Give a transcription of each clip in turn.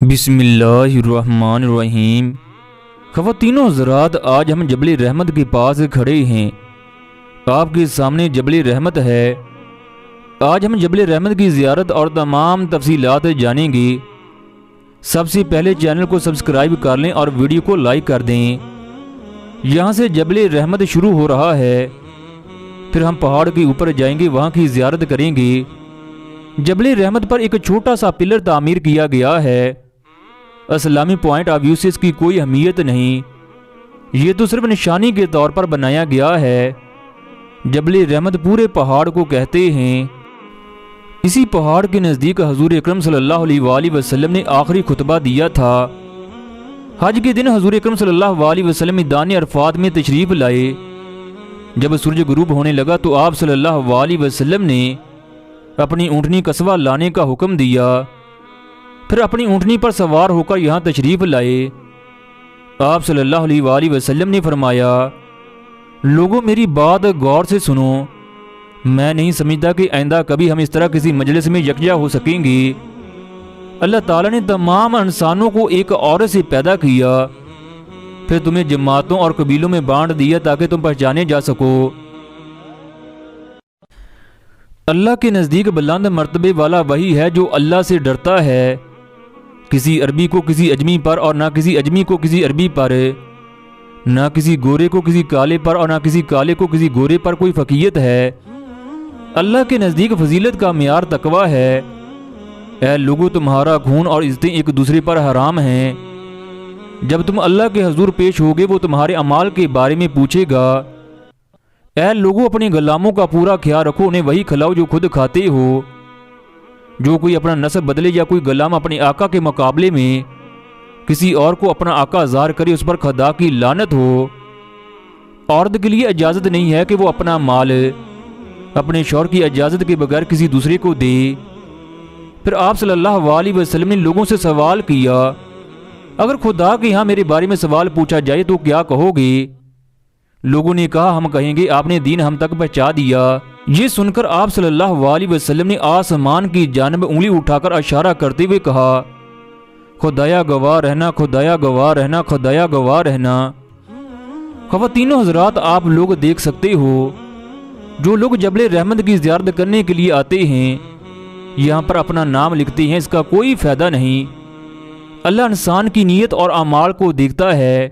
بسم اللہ الرحمن الرحیم۔ خواتین و حضرات، آج ہم جبل رحمت کے پاس کھڑے ہیں۔ آپ کے سامنے جبل رحمت ہے۔ آج ہم جبل رحمت کی زیارت اور تمام تفصیلات جانیں گے۔ سب سے پہلے چینل کو سبسکرائب کر لیں اور ویڈیو کو لائک کر دیں۔ یہاں سے جبل رحمت شروع ہو رہا ہے، پھر ہم پہاڑ کے اوپر جائیں گے، وہاں کی زیارت کریں گے۔ جبل رحمت پر ایک چھوٹا سا پلر تعمیر کیا گیا ہے۔ اسلامی پوائنٹ آف ویو سے اس کی کوئی اہمیت نہیں، یہ تو صرف نشانی کے طور پر بنایا گیا ہے۔ جبل رحمت پورے پہاڑ کو کہتے ہیں۔ اسی پہاڑ کے نزدیک حضور اکرم صلی اللہ علیہ وآلہ وسلم نے آخری خطبہ دیا تھا۔ حج کے دن حضور اکرم صلی اللہ علیہ وسلم میدان عرفات میں تشریف لائے۔ جب سورج غروب ہونے لگا تو آپ صلی اللہ علیہ وسلم نے اپنی اونٹنی قصوہ لانے کا حکم دیا، پھر اپنی اونٹنی پر سوار ہو کر یہاں تشریف لائے۔ آپ صلی اللہ علیہ وآلہ وسلم نے فرمایا، لوگوں میری بات غور سے سنو، میں نہیں سمجھتا کہ آئندہ کبھی ہم اس طرح کسی مجلس میں یکجا ہو سکیں گے۔ اللہ تعالیٰ نے تمام انسانوں کو ایک عورت سے پیدا کیا، پھر تمہیں جماعتوں اور قبیلوں میں بانٹ دیا تاکہ تم پہچانے جا سکو۔ اللہ کے نزدیک بلند مرتبے والا وہی ہے جو اللہ سے ڈرتا ہے۔ کسی عربی کو کسی اجمی پر اور نہ کسی اجمی کو کسی عربی پر، نہ کسی گورے کو کسی کالے پر اور نہ کسی کالے کو کسی گورے پر کوئی فقیت ہے۔ اللہ کے نزدیک فضیلت کا معیار تقوی ہے۔ اے لوگو، تمہارا خون اور عزتیں ایک دوسرے پر حرام ہیں۔ جب تم اللہ کے حضور پیش ہوگے وہ تمہارے اعمال کے بارے میں پوچھے گا۔ اے لوگو، اپنے غلاموں کا پورا خیال رکھو، انہیں وہی کھلاؤ جو خود کھاتے ہو۔ جو کوئی اپنا نسب بدلے یا کوئی غلام اپنے آقا کے مقابلے میں کسی اور کو اپنا آقا ظاہر کرے، اس پر خدا کی لعنت ہو۔ عورت کے لیے اجازت نہیں ہے کہ وہ اپنا مال اپنے شوہر کی اجازت کے بغیر کسی دوسرے کو دے۔ پھر آپ صلی اللہ علیہ وسلم نے لوگوں سے سوال کیا، اگر خدا کے یہاں میرے بارے میں سوال پوچھا جائے تو کیا کہو گے؟ لوگوں نے کہا، ہم کہیں گے آپ نے دین ہم تک پہنچا دیا۔ یہ سن کر آپ صلی اللہ علیہ وسلم نے آسمان کی جانب انگلی اٹھا کر اشارہ کرتے ہوئے کہا، خدایا گواہ رہنا، خدایا گواہ رہنا، خدایا گواہ رہنا۔ خواتین و حضرات، آپ لوگ دیکھ سکتے ہو، جو لوگ جبل رحمت کی زیارت کرنے کے لیے آتے ہیں یہاں پر اپنا نام لکھتے ہیں، اس کا کوئی فائدہ نہیں۔ اللہ انسان کی نیت اور اعمال کو دیکھتا ہے۔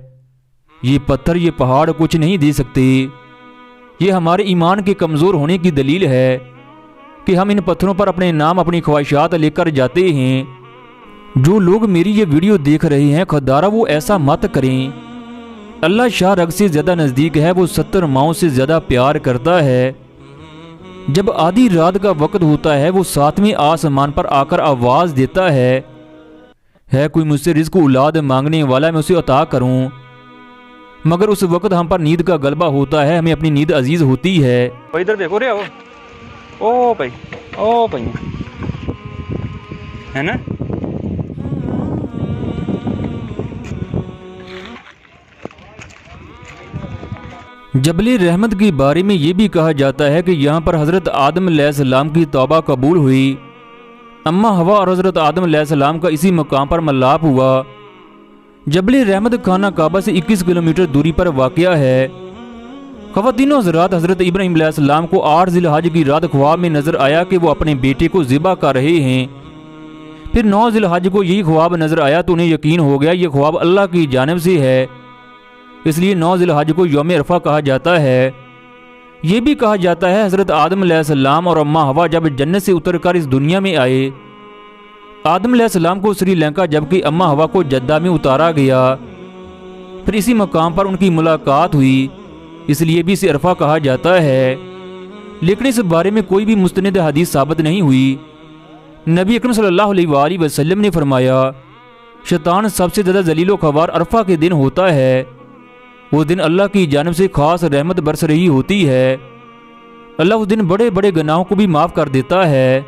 یہ پتھر، یہ پہاڑ کچھ نہیں دے سکتے۔ یہ ہمارے ایمان کے کمزور ہونے کی دلیل ہے کہ ہم ان پتھروں پر اپنے نام، اپنی خواہشات لے کر جاتے ہیں۔ جو لوگ میری یہ ویڈیو دیکھ رہے ہیں، خدارہ وہ ایسا مت کریں۔ اللہ شاہ رگ سے زیادہ نزدیک ہے، وہ 70 ماؤں سے زیادہ پیار کرتا ہے۔ جب آدھی رات کا وقت ہوتا ہے وہ 7ویں آسمان پر آ کر آواز دیتا ہے کوئی مجھ سے رزق اولاد مانگنے والا، میں اسے عطا کروں۔ مگر اس وقت ہم پر نیند کا غلبہ ہوتا ہے، ہمیں اپنی نیند عزیز ہوتی ہے۔ ادھر دیکھو رے، او بھائی ہے نا۔ جبل رحمت کے بارے میں یہ بھی کہا جاتا ہے کہ یہاں پر حضرت آدم علیہ السلام کی توبہ قبول ہوئی۔ اماں ہوا اور حضرت آدم علیہ السلام کا اسی مقام پر ملاپ ہوا۔ جبل رحمت خانہ کعبہ سے 21 کلومیٹر دوری پر واقع ہے۔ خواتین و حضرات، حضرت ابراہیم علیہ السلام کو 8 ذی الحج کی رات خواب میں نظر آیا کہ وہ اپنے بیٹے کو ذبح کر رہے ہیں۔ پھر 9 ذی الحج کو یہی خواب نظر آیا تو انہیں یقین ہو گیا یہ خواب اللہ کی جانب سے ہے، اس لیے 9 ذی الحج کو یوم عرفہ کہا جاتا ہے۔ یہ بھی کہا جاتا ہے حضرت آدم علیہ السلام اور اماں ہوا جب جنت سے اتر کر اس دنیا میں آئے، آدم علیہ السلام کو سری لنکا جبکہ اماں ہوا کو جدہ میں اتارا گیا، پھر اسی مقام پر ان کی ملاقات ہوئی، اس لیے بھی اسے عرفہ کہا جاتا ہے۔ لیکن اس بارے میں کوئی بھی مستند حدیث ثابت نہیں ہوئی۔ نبی اکرم صلی اللہ علیہ وآلہ وسلم نے فرمایا، شیطان سب سے زیادہ ذلیل و خوار عرفہ کے دن ہوتا ہے۔ وہ دن اللہ کی جانب سے خاص رحمت برس رہی ہوتی ہے۔ اللہ اس دن بڑے بڑے گناہوں کو بھی معاف کر دیتا ہے۔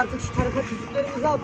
artık şu tarafa çocuklarımızı al.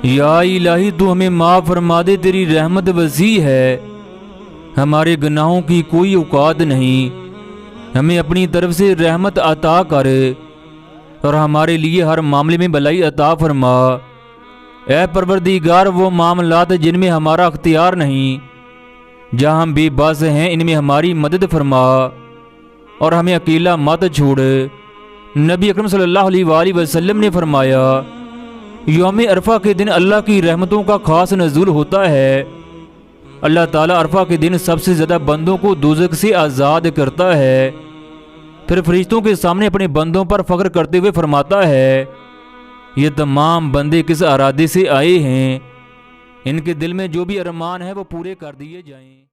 یا الہی تو ہمیں معاف فرما دے، تیری رحمت وسیع ہے، ہمارے گناہوں کی کوئی اوقات نہیں، ہمیں اپنی طرف سے رحمت عطا کر اور ہمارے لیے ہر معاملے میں بھلائی عطا فرما۔ اے پروردگار، وہ معاملات جن میں ہمارا اختیار نہیں، جہاں ہم بے بس ہیں، ان میں ہماری مدد فرما اور ہمیں اکیلا مت چھوڑ۔ نبی اکرم صلی اللہ علیہ وآلہ وسلم نے فرمایا، یوم عرفہ کے دن اللہ کی رحمتوں کا خاص نزول ہوتا ہے۔ اللہ تعالیٰ عرفہ کے دن سب سے زیادہ بندوں کو دوزخ سے آزاد کرتا ہے، پھر فرشتوں کے سامنے اپنے بندوں پر فخر کرتے ہوئے فرماتا ہے، یہ تمام بندے کس ارادے سے آئے ہیں، ان کے دل میں جو بھی ارمان ہے وہ پورے کر دیے جائیں۔